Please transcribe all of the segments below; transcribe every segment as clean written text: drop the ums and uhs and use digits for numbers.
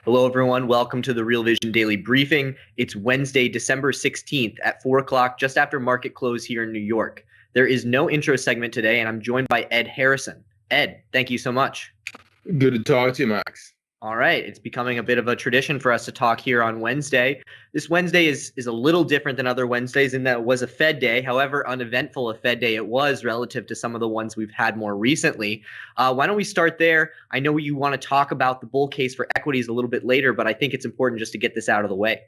Hello, everyone. Welcome to the Real Vision Daily Briefing. It's Wednesday, December 16th at 4 o'clock, just after market close here in New York. There is no intro segment today, and I'm joined by Ed Harrison. Ed, thank you so much. Good to talk to you, Max. All right. It's becoming a bit of a tradition for us to talk here on Wednesday. This Wednesday is a little different than other Wednesdays in that it was a Fed day. However uneventful a Fed day it was relative to some of the ones we've had more recently. Why don't we start there? I know you want to talk about the bull case for equities a little bit later, but I think it's important just to get this out of the way.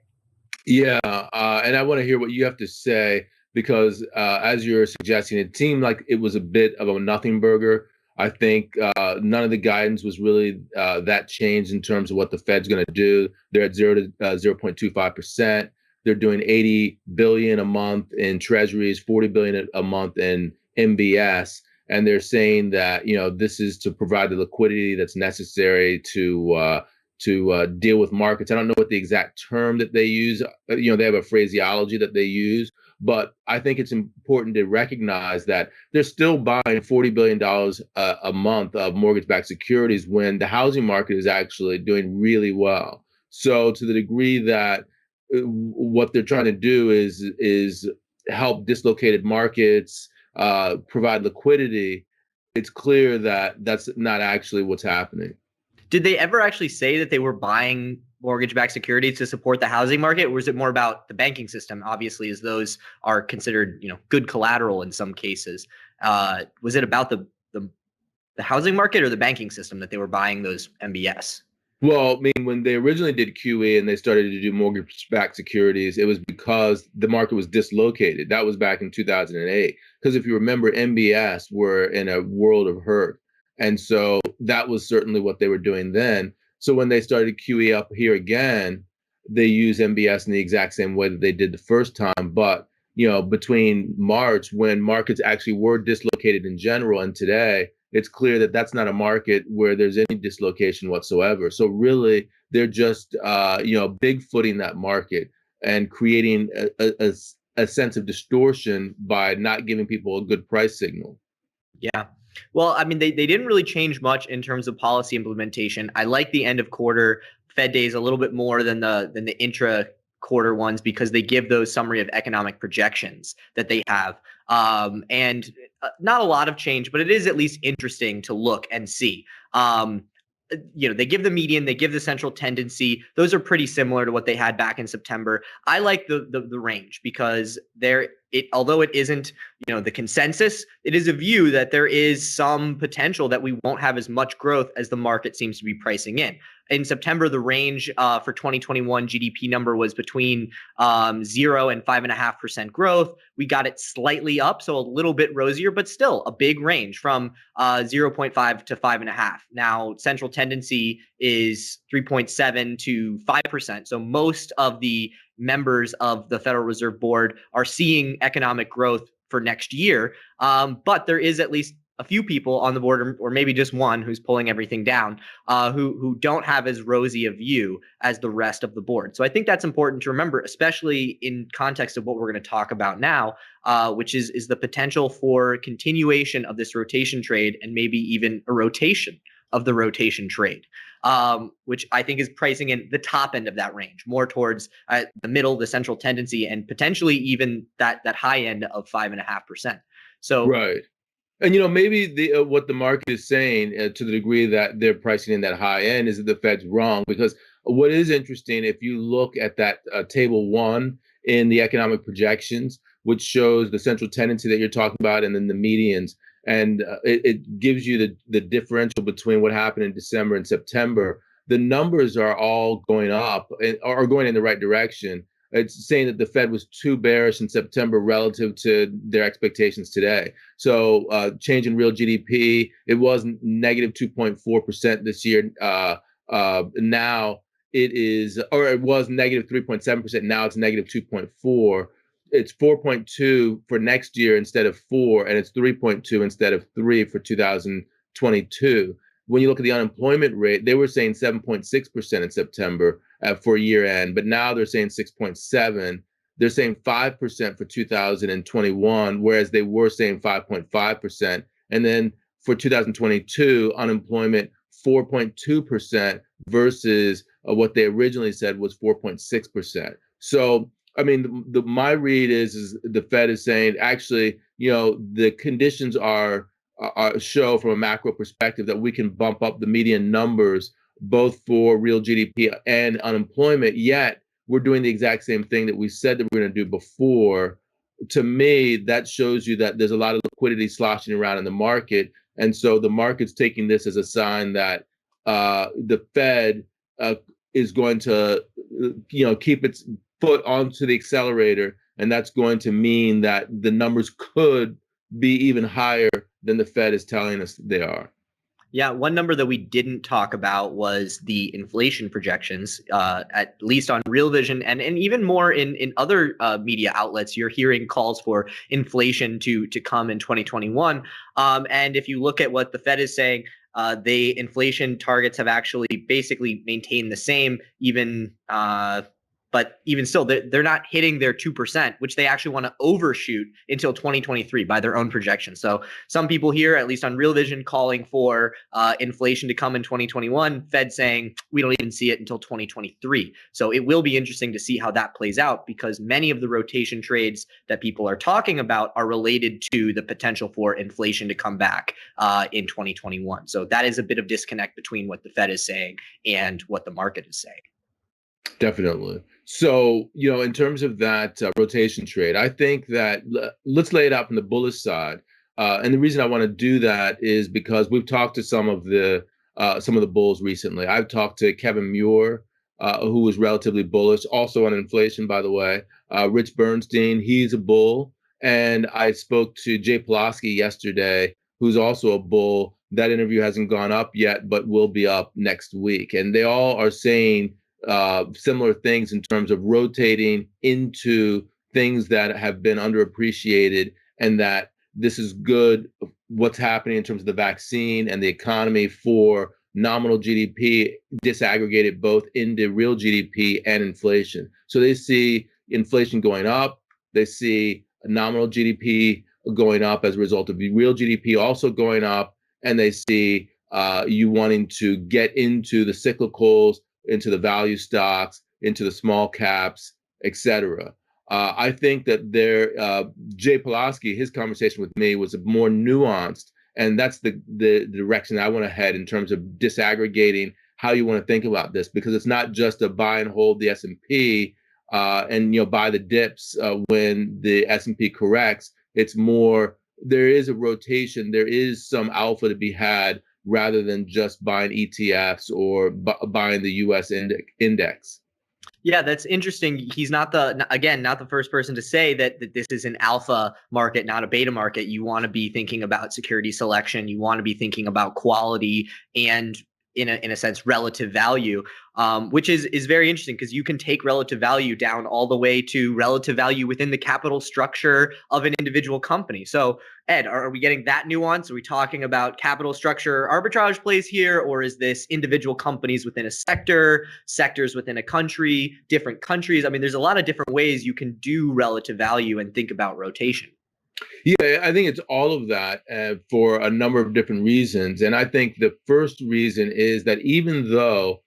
Yeah, and I want to hear what you have to say because as you're suggesting, it seemed like it was a bit of a nothing burger. I think none of the guidance was really that changed in terms of what the Fed's going to do. They're at 0 to 0.25%. They're doing 80 billion a month in treasuries, 40 billion a month in MBS. And they're saying that, this is to provide the liquidity that's necessary to deal with markets. I don't know what the exact term that they use. They have a phraseology that they use, but I think it's important to recognize that they're still buying $40 billion a month of mortgage-backed securities when the housing market is actually doing really well. So to the degree that what they're trying to do is help dislocated markets, provide liquidity, it's clear that that's not actually what's happening. Did they ever actually say that they were buying mortgage-backed securities to support the housing market, or was it more about the banking system? Obviously, as those are considered, good collateral in some cases. Was it about the housing market or the banking system that they were buying those MBS? Well, I mean, when they originally did QE and they started to do mortgage-backed securities, it was because the market was dislocated. That was back in 2008. Because if you remember, MBS were in a world of hurt. And so that was certainly what they were doing then. So when they started QE up here again, they use MBS in the exact same way that they did the first time. But, between March, when markets actually were dislocated in general, and today, it's clear that that's not a market where there's any dislocation whatsoever. So really, they're just, bigfooting that market and creating a sense of distortion by not giving people a good price signal. Yeah. Well, I mean, they didn't really change much in terms of policy implementation. I like the end of quarter Fed days a little bit more than the intra quarter ones because they give those summary of economic projections that they have. And not a lot of change, but it is at least interesting to look and see. They give the median, they give the central tendency. Those are pretty similar to what they had back in September. I like the range because although it isn't, the consensus, it is a view that there is some potential that we won't have as much growth as the market seems to be pricing in. In September, the range for 2021 GDP number was between 0 and 5.5% growth. We got it slightly up, so a little bit rosier, but still a big range from 0.5 to 5.5. Now, central tendency is 3.7 to 5%. So most of the members of the Federal Reserve Board are seeing economic growth for next year. But there is at least a few people on the board, or maybe just one, who's pulling everything down, who don't have as rosy a view as the rest of the board. So I think that's important to remember, especially in context of what we're going to talk about now, which is the potential for continuation of this rotation trade and maybe even a rotation of the rotation trade, which I think is pricing in the top end of that range, more towards the middle, the central tendency, and potentially even that high end of 5.5%. So right. And maybe what the market is saying to the degree that they're pricing in that high end is that the Fed's wrong. Because what is interesting, if you look at that table 1 in the economic projections, which shows the central tendency that you're talking about, and then the medians, and it gives you the differential between what happened in December and September. The numbers are all going up and are going in the right direction. It's saying that the Fed was too bearish in September relative to their expectations today. So change in real GDP, it was negative 2.4% this year. Now it is, or it was negative 3.7%. Now it's negative 2.4. It's 4.2 for next year instead of 4, and it's 3.2 instead of 3 for 2022. When you look at the unemployment rate, they were saying 7.6% in September for year end, but now they're saying 6.7. They're saying 5% for 2021, whereas they were saying 5.5%. And then for 2022, unemployment 4.2% versus what they originally said was 4.6%. So, I mean, my read is the Fed is saying, actually, the conditions are show from a macro perspective that we can bump up the median numbers both for real GDP and unemployment, yet we're doing the exact same thing that we said that we're going to do before. To me, that shows you that there's a lot of liquidity sloshing around in the market. And so the market's taking this as a sign that the Fed is going to, keep its foot onto the accelerator. And that's going to mean that the numbers could be even higher than the Fed is telling us they are. Yeah, one number that we didn't talk about was the inflation projections, at least on Real Vision, and even more in other media outlets. You're hearing calls for inflation to come in 2021. And if you look at what the Fed is saying, the inflation targets have actually basically maintained the same, even but even still, they're not hitting their 2%, which they actually want to overshoot until 2023 by their own projections. So some people here, at least on Real Vision, calling for inflation to come in 2021, Fed saying we don't even see it until 2023. So it will be interesting to see how that plays out, because many of the rotation trades that people are talking about are related to the potential for inflation to come back in 2021. So that is a bit of disconnect between what the Fed is saying and what the market is saying. Definitely. So, in terms of that rotation trade, I think that let's lay it out from the bullish side. And the reason I want to do that is because we've talked to some of the bulls recently. I've talked to Kevin Muir, who was relatively bullish, also on inflation, by the way. Rich Bernstein, he's a bull. And I spoke to Jay Pulaski yesterday, who's also a bull. That interview hasn't gone up yet, but will be up next week. And they all are saying similar things in terms of rotating into things that have been underappreciated, and that this is good, what's happening in terms of the vaccine and the economy, for nominal GDP disaggregated both into real GDP and inflation. So they see inflation going up, they see nominal GDP going up as a result of the real GDP also going up, and they see you wanting to get into the cyclicals, into the value stocks, into the small caps, etc. I think that Jay Pulaski, his conversation with me was more nuanced, and that's the direction I want to head in terms of disaggregating how you want to think about this, because it's not just a buy and hold the S&P and buy the dips when the S&P corrects. It's more, there is a rotation, there is some alpha to be had, rather than just buying ETFs or buying the US index. Yeah, that's interesting. He's not the first person to say that this is an alpha market, not a beta market. You want to be thinking about security selection. You want to be thinking about quality and, in a sense, relative value, which is very interesting, because you can take relative value down all the way to relative value within the capital structure of an individual company. So, Ed, are we getting that nuance? Are we talking about capital structure arbitrage plays here, or is this individual companies within a sector, sectors within a country, different countries? I mean, there's a lot of different ways you can do relative value and think about rotation. Yeah, I think it's all of that for a number of different reasons. And I think the first reason is that even though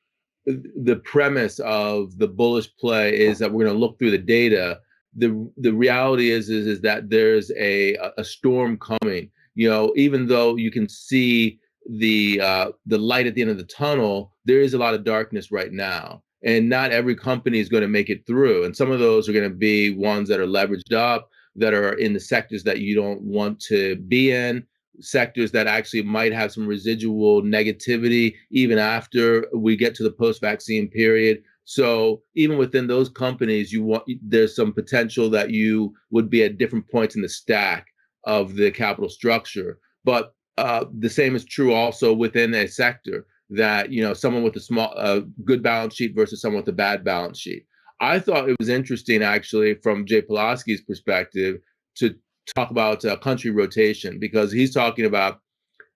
the premise of the bullish play is that we're going to look through the data, the reality is that there's a storm coming. Even though you can see the light at the end of the tunnel, there is a lot of darkness right now, and not every company is going to make it through. And some of those are going to be ones that are leveraged up, that are in the sectors that you don't want to be in, sectors that actually might have some residual negativity even after we get to the post-vaccine period. So even within those companies, there's some potential that you would be at different points in the stack of the capital structure. But the same is true also within a sector, that someone with a good balance sheet versus someone with a bad balance sheet. I thought it was interesting, actually, from Jay Pulaski's perspective, to talk about country rotation, because he's talking about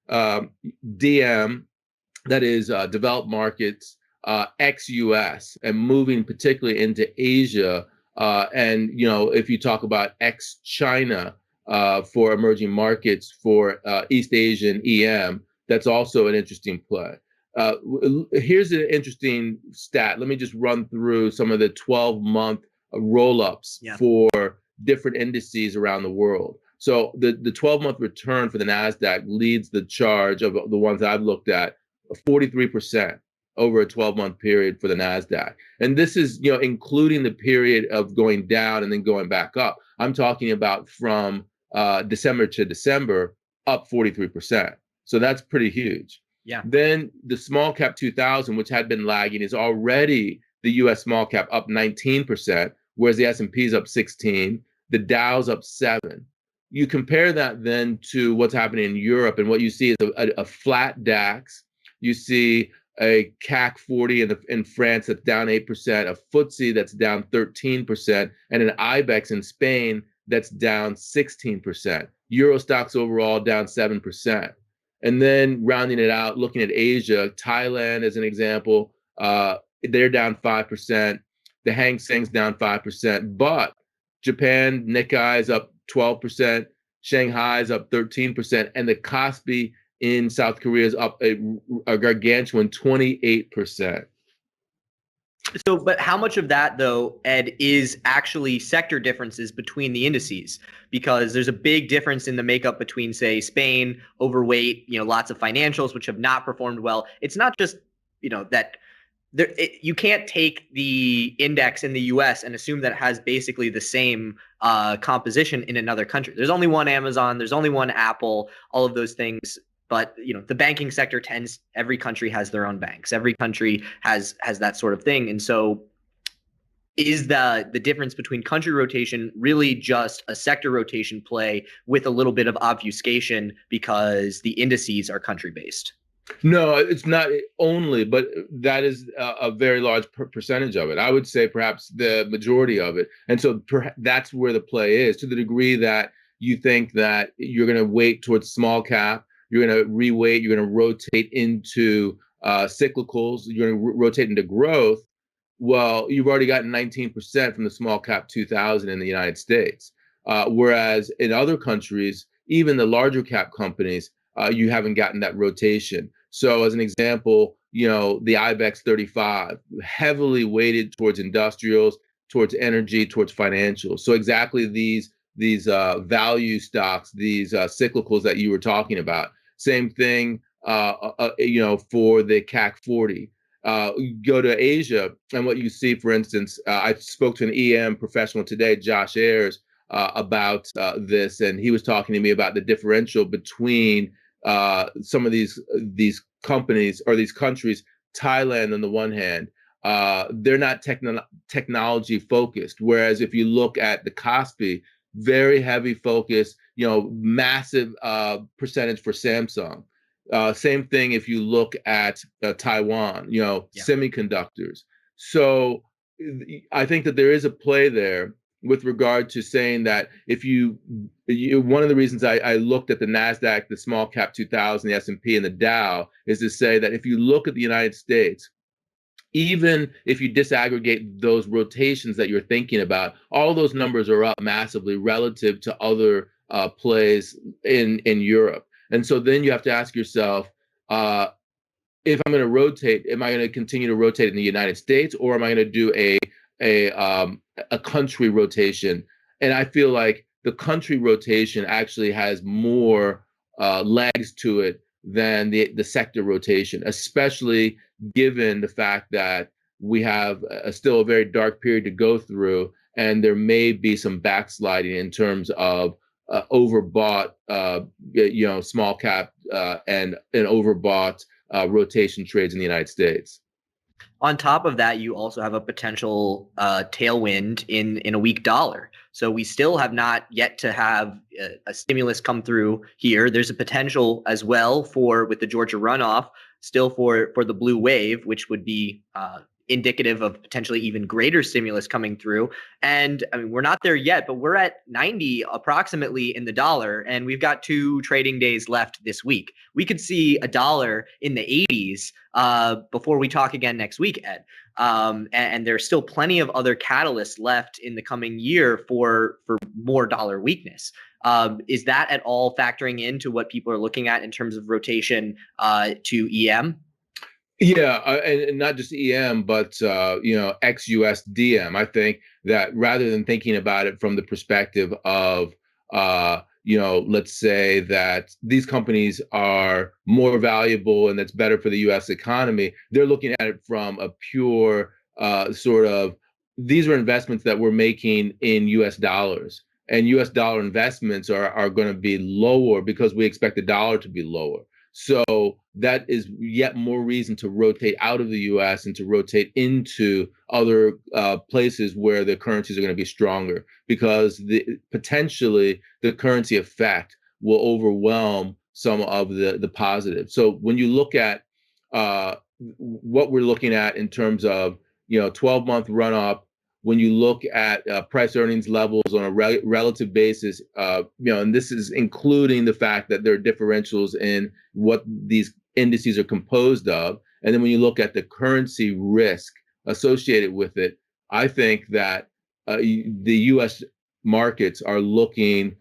DM, that is developed markets, ex-US, and moving particularly into Asia. And, if you talk about ex-China for emerging markets for East Asian EM, that's also an interesting play. Here's an interesting stat. Let me just run through some of the 12-month roll-ups for different indices around the world. So the 12-month return for the NASDAQ leads the charge of the ones I've looked at, 43% over a 12-month period for the NASDAQ. And this is, including the period of going down and then going back up. I'm talking about from December to December, up 43%. So that's pretty huge. Yeah. Then the small cap 2000, which had been lagging, is already the U.S. small cap up 19%, whereas the S&P is up 16, the Dow's up 7. You compare that then to what's happening in Europe, and what you see is a flat DAX. You see a CAC 40 in France that's down 8%, a FTSE that's down 13%, and an IBEX in Spain that's down 16%. Euro stocks overall down 7%. And then rounding it out, looking at Asia, Thailand as an example, they're down 5%. The Hang Seng's down 5%, but Japan, Nikkei is up 12%, Shanghai is up 13%, and the Kospi in South Korea is up a gargantuan 28%. So, but how much of that, though, Ed, is actually sector differences between the indices? Because there's a big difference in the makeup between, say, Spain, overweight, lots of financials, which have not performed well. It's not just, that you can't take the index in the US and assume that it has basically the same composition in another country. There's only one Amazon, there's only one Apple, all of those things. But the banking sector every country has their own banks. Every country has that sort of thing. And so is the difference between country rotation really just a sector rotation play with a little bit of obfuscation because the indices are country based? No, it's not only, but that is a very large percentage of it. I would say perhaps the majority of it. And so that's where the play is, to the degree that you think that you're going to weight towards small cap, you're going to reweight, you're going to rotate into cyclicals, you're going to rotate into growth. Well, you've already gotten 19% from the small cap 2000 in the United States. Whereas in other countries, even the larger cap companies, you haven't gotten that rotation. So as an example, the IBEX 35, heavily weighted towards industrials, towards energy, towards financials. So exactly these value stocks, these cyclicals that you were talking about. Same thing, for the CAC 40. You go to Asia, and what you see, for instance, I spoke to an EM professional today, Josh Ayers, about this, and he was talking to me about the differential between some of these companies or these countries. Thailand, on the one hand, they're not technology focused, whereas if you look at the Kospi, very heavy focus, massive percentage for Samsung. Same thing if you look at Taiwan, semiconductors. So I think that there is a play there with regard to saying that if you one of the reasons I looked at the NASDAQ, the small cap 2000, the S&P, and the Dow is to say that if you look at the United States, even if you disaggregate those rotations that you're thinking about, all those numbers are up massively relative to other plays in Europe. And so then you have to ask yourself, if I'm going to rotate, am I going to continue to rotate in the United States, or am I going to do a country rotation? And I feel like the country rotation actually has more legs to it than the sector rotation, especially given the fact that we have still a very dark period to go through, and there may be some backsliding in terms of overbought, small cap and overbought rotation trades in the United States. On top of that, you also have a potential tailwind in a weak dollar. So we still have not yet to have a stimulus come through here. There's a potential as well with the Georgia runoff, still for the blue wave, which would be indicative of potentially even greater stimulus coming through. And I mean, we're not there yet, but we're at 90 approximately in the dollar, and we've got 2 trading days left this week. We could see a dollar in the 80s before we talk again next week, Ed. And there's still plenty of other catalysts left in the coming year for more dollar weakness. Is that at all factoring into what people are looking at in terms of rotation to EM? Yeah, and not just EM, but ex-US DM. I think that rather than thinking about it from the perspective of let's say that these companies are more valuable and that's better for the US economy, they're looking at it from a pure sort of these are investments that we're making in US dollars. And US dollar investments are going to be lower because we expect the dollar to be lower. So that is yet more reason to rotate out of the US and to rotate into other places where the currencies are going to be stronger because potentially the currency effect will overwhelm some of the positives. So when you look at what we're looking at in terms of 12-month run up, when you look at price earnings levels on a relative basis, and this is including the fact that there are differentials in what these indices are composed of. And then when you look at the currency risk associated with it, I think that the US markets are looking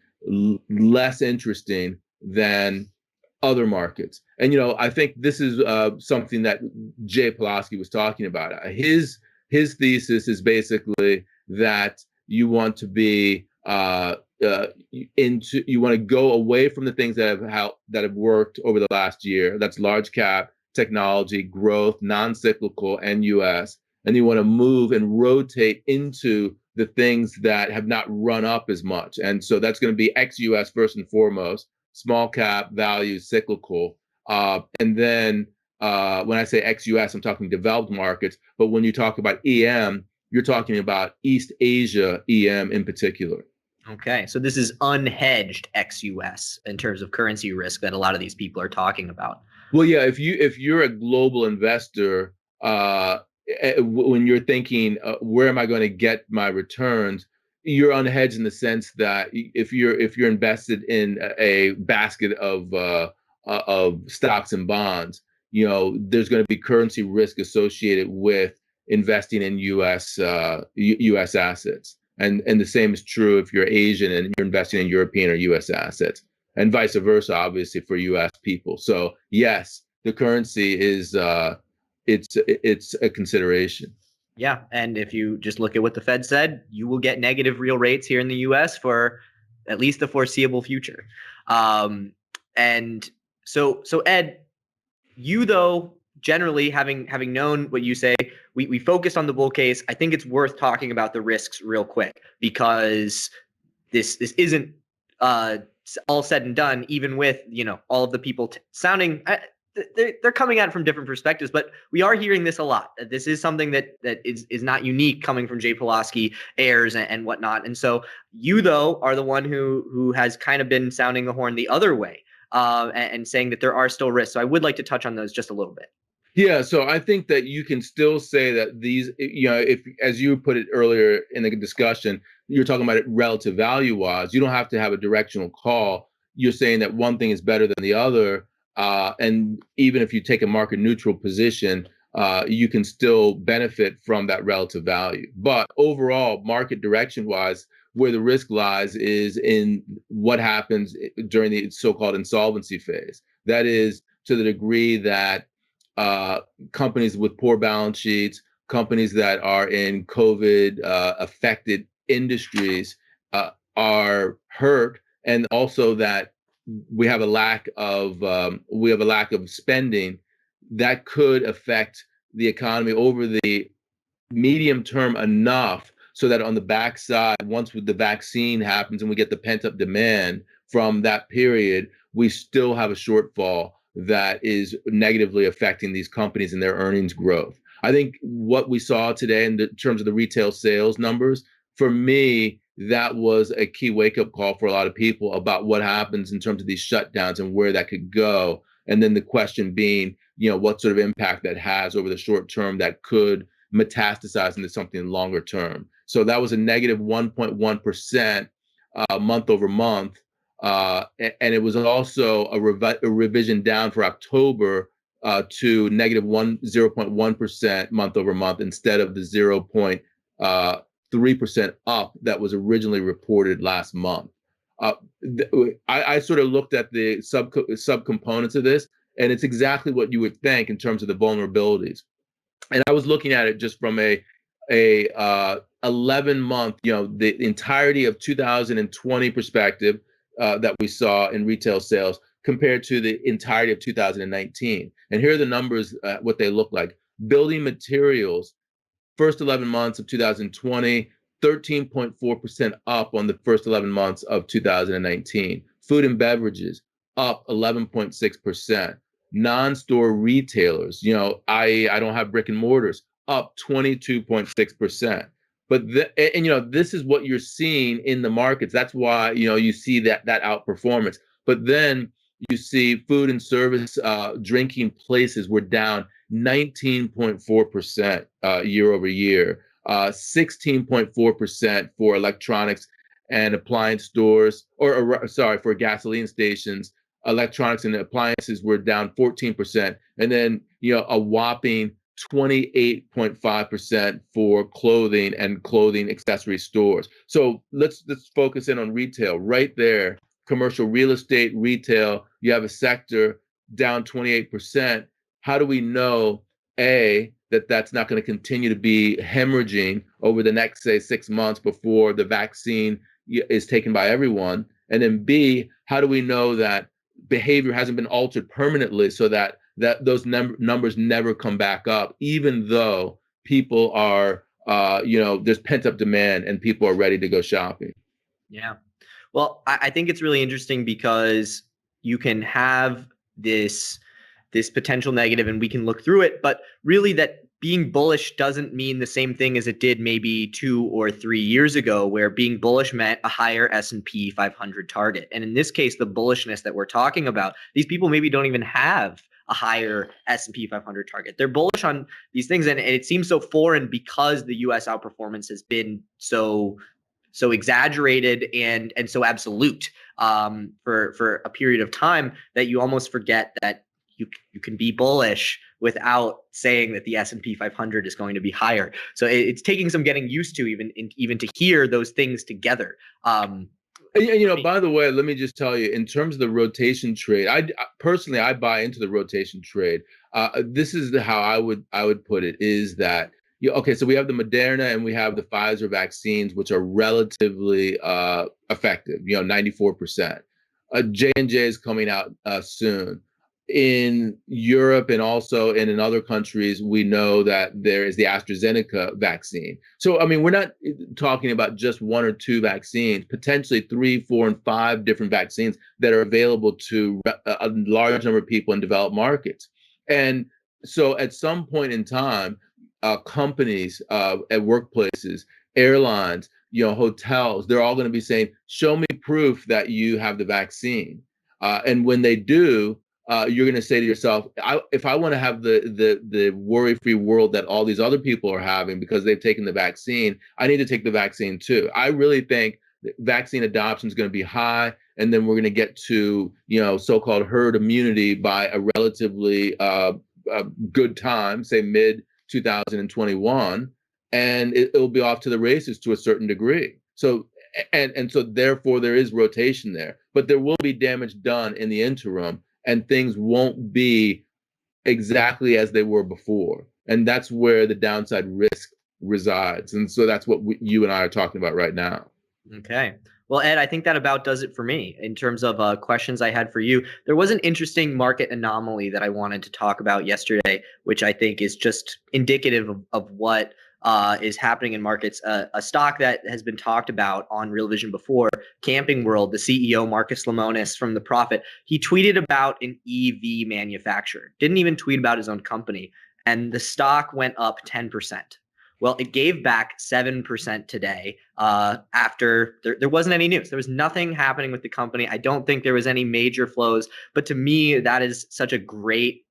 less interesting than other markets. And I think this is something that Jay Pulaski was talking about. His thesis is basically that you want to be you want to go away from the things that have worked over the last year. That's large cap, technology, growth, non-cyclical, and US. And you want to move and rotate into the things that have not run up as much. And so that's going to be ex-US first and foremost, small cap, value, cyclical. And then when I say ex-US, I'm talking developed markets. But when you talk about EM, you're talking about East Asia EM in particular. Okay, so this is unhedged ex-US in terms of currency risk that a lot of these people are talking about. Well, yeah, if you're a global investor, when you're thinking where am I going to get my returns, you're unhedged in the sense that if you're invested in a basket of stocks and bonds, there's going to be currency risk associated with investing in U.S. assets, and the same is true if you're Asian and you're investing in European or U.S. assets, and vice versa, obviously for U.S. people. So yes, the currency is it's a consideration. Yeah, and if you just look at what the Fed said, you will get negative real rates here in the U.S. for at least the foreseeable future. And so Ed, you though generally having known what you say, we focused on the bull case. I think it's worth talking about the risks real quick because this isn't all said and done, even with all of the people sounding. They're coming at it from different perspectives, but we are hearing this a lot. This is something that is not unique coming from Jay Pulaski, Ayers, and whatnot. And so you though are the one who has kind of been sounding the horn the other way and saying that there are still risks. So I would like to touch on those just a little bit. Yeah, so I think that you can still say that these, if as you put it earlier in the discussion, you're talking about it relative value wise. You don't have to have a directional call. You're saying that one thing is better than the other, and even if you take a market neutral position, you can still benefit from that relative value. But overall, market direction wise, where the risk lies is in what happens during the so-called insolvency phase. That is to the degree that companies with poor balance sheets, companies that are in COVID affected industries are hurt, and also that we have a lack of spending that could affect the economy over the medium term enough so that on the backside, once the vaccine happens and we get the pent up demand from that period, we still have a shortfall that is negatively affecting these companies and their earnings growth. I think what we saw today in terms of the retail sales numbers, for me, that was a key wake up call for a lot of people about what happens in terms of these shutdowns and where that could go. And then the question being, what sort of impact that has over the short term that could metastasize into something longer term. So that was a negative 1.1% month over month. And it was also a revision down for October to negative 0.1% month over month instead of the 0.3% up that was originally reported last month. I sort of looked at the subcomponents of this, And it's exactly what you would think in terms of the vulnerabilities. And I was looking at it just from a 11-month, the entirety of 2020 perspective that we saw in retail sales compared to the entirety of 2019. And here are the numbers, what they look like. Building materials, first 11 months of 2020, 13.4% up on the first 11 months of 2019. Food and beverages up 11.6%. Non-store retailers, I don't have brick and mortars, up 22.6%. But this is what you're seeing in the markets. That's why you see that outperformance. But then you see food and service, drinking places were down 19.4% year over year, 16.4% for electronics and appliance stores, or sorry, for gasoline stations. Electronics and appliances were down 14%, and then a whopping 28.5% for clothing and clothing accessory stores. So let's focus in on retail right there. Commercial real estate, retail, you have a sector down 28%. How do we know, A, that that's not going to continue to be hemorrhaging over the next, say, 6 months before the vaccine is taken by everyone? And then B, how do we know that behavior hasn't been altered permanently so that those numbers never come back up, even though people are, there's pent up demand and people are ready to go shopping? Yeah. Well, I think it's really interesting because you can have this potential negative and we can look through it, but really that being bullish doesn't mean the same thing as it did maybe 2 or 3 years ago, where being bullish meant a higher S&P 500 target. And in this case, the bullishness that we're talking about, these people maybe don't even have a higher S&P 500 target. They're bullish on these things, and it seems so foreign because the U.S. outperformance has been so exaggerated and so absolute for a period of time that you almost forget that you can be bullish without saying that the S&P 500 is going to be higher. So it's taking some getting used to even to hear those things together. By the way, let me just tell you, in terms of the rotation trade, I personally buy into the rotation trade. This is how I would put it, is that okay, so we have the Moderna and we have the Pfizer vaccines, which are relatively effective, 94%. J&J is coming out soon. In Europe and also in other countries, we know that there is the AstraZeneca vaccine. So, I mean, we're not talking about just 1 or 2 vaccines, potentially 3, 4, and 5 different vaccines that are available to a large number of people in developed markets. And so at some point in time, companies at workplaces, airlines, hotels, they're all going to be saying, show me proof that you have the vaccine. And when they do, you're going to say to yourself, if I want to have the worry-free world that all these other people are having because they've taken the vaccine, I need to take the vaccine too. I really think vaccine adoption is going to be high, and then we're going to get to so-called herd immunity by a relatively good time, say mid 2021, and it'll be off to the races to a certain degree. So and so therefore there is rotation there, but there will be damage done in the interim, and things won't be exactly as they were before. And that's where the downside risk resides. And so that's what you and I are talking about right now. Okay. Well, Ed, I think that about does it for me in terms of questions I had for you. There was an interesting market anomaly that I wanted to talk about yesterday, which I think is just indicative of what is happening in markets. A stock that has been talked about on Real Vision before, Camping World, the CEO, Marcus Lemonis from The Profit, he tweeted about an EV manufacturer, didn't even tweet about his own company, and the stock went up 10%. Well, it gave back 7% today after there wasn't any news. There was nothing happening with the company. I don't think there was any major flows. But to me, that is such a great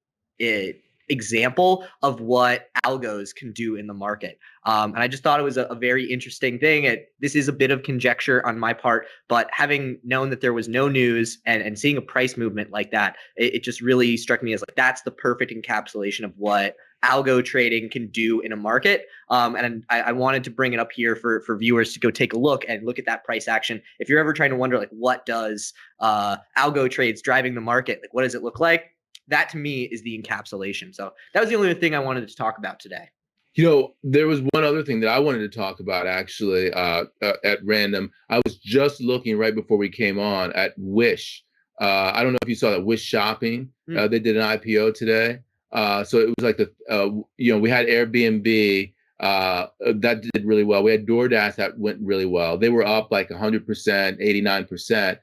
example of what algos can do in the market. And I just thought it was a very interesting thing. This is a bit of conjecture on my part, but having known that there was no news and seeing a price movement like that, it just really struck me as like that's the perfect encapsulation of what algo trading can do in a market. And I wanted to bring it up here for viewers to go take a look at that price action. If you're ever trying to wonder, like, what does algo trades driving the market, like, what does it look like? that to me is the encapsulation. So that was the only thing I wanted to talk about today. There was one other thing that I wanted to talk about actually at random. I was just looking right before we came on at Wish. I don't know if you saw that Wish Shopping. They did an IPO today. So it was like we had Airbnb that did really well. We had DoorDash that went really well. They were up like 100%, 89%.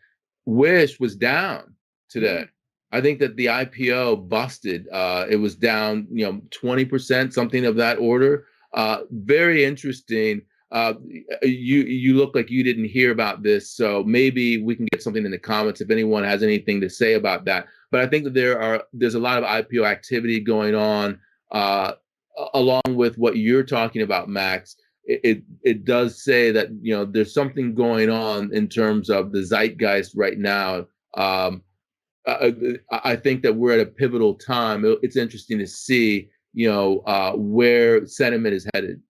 Wish was down today. I think that the IPO busted. It was down, 20%, something of that order. Very interesting. You look like you didn't hear about this, so maybe we can get something in the comments if anyone has anything to say about that. But I think that there's a lot of IPO activity going on, along with what you're talking about, Max. It does say that there's something going on in terms of the zeitgeist right now. I think that we're at a pivotal time. It's interesting to see, where sentiment is headed.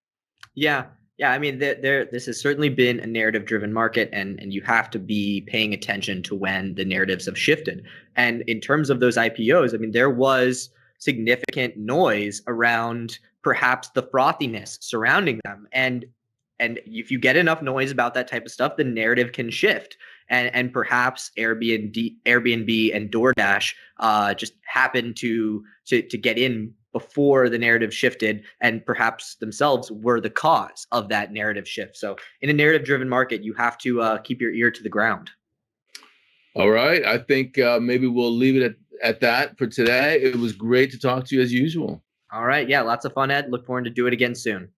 Yeah. Yeah. I mean, this has certainly been a narrative-driven market, and you have to be paying attention to when the narratives have shifted. And in terms of those IPOs, I mean, there was significant noise around perhaps the frothiness surrounding them. And if you get enough noise about that type of stuff, the narrative can shift. And perhaps Airbnb and DoorDash just happened to get in before the narrative shifted, and perhaps themselves were the cause of that narrative shift. So in a narrative-driven market, you have to keep your ear to the ground. All right. I think maybe we'll leave it at that for today. It was great to talk to you as usual. All right. Yeah, lots of fun, Ed. Look forward to do it again soon.